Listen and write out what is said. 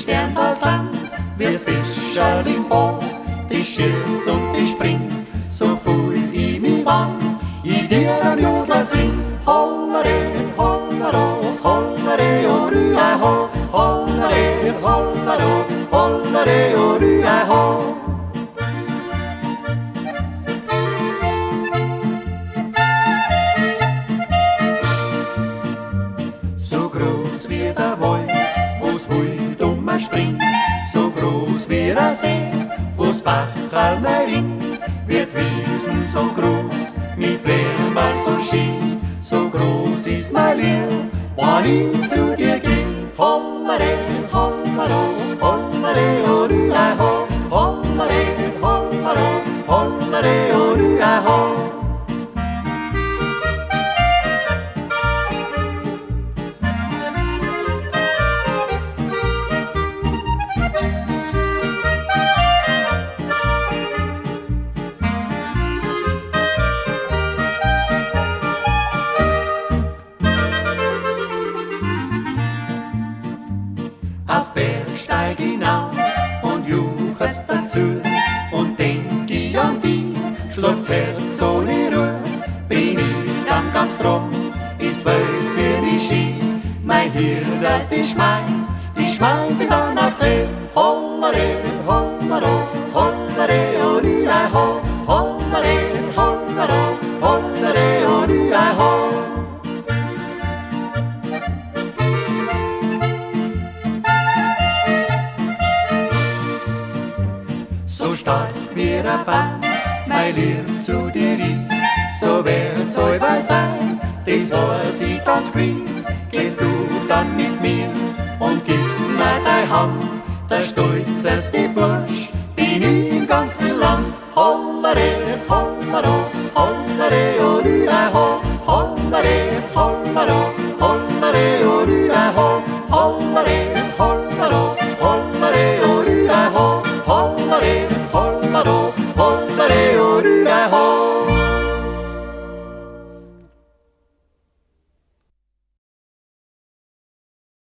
Sternball Sand, wie's Fischerl im Boot, die schießt und die springt, so fühl ich mich an. Ich dir am Jodler sing, hollere, hollero, hollere, o rüa ho, hollere, hollero, hollere, o rüa ho. So groß wie der Wald, wo's wild springt, so groß wie der See, wo's Bachal mehr rinnt, wird Wiesen so groß, mit Blumen so schön, so groß ist mein Lieb, wann ich zu dir geh. Hollere, hollero, hollere, o rüa ho, hollere, hollero, hollere, o rüa ho. Auf Berg steig hinauf und juchz dazu und denk ich an die, schlägt's Herz ohne Ruhe. Bin ich dann ganz drum, ist Welt für mich schien, mein Hirte die schmeiß ich dann auf den. Hollere, hollero, hollere, o rüa ho, hollere, hollero, hollere, o rüa ho. So stark wie ein Baum, mein Lieb zu dir ist, so wird's allweil sein, das weiß ich ganz gewiss. Gehst du dann mit mir und gibst mir deine Hand, der stolzeste Bursch bin ich im ganzen Land. Hollere, hollero,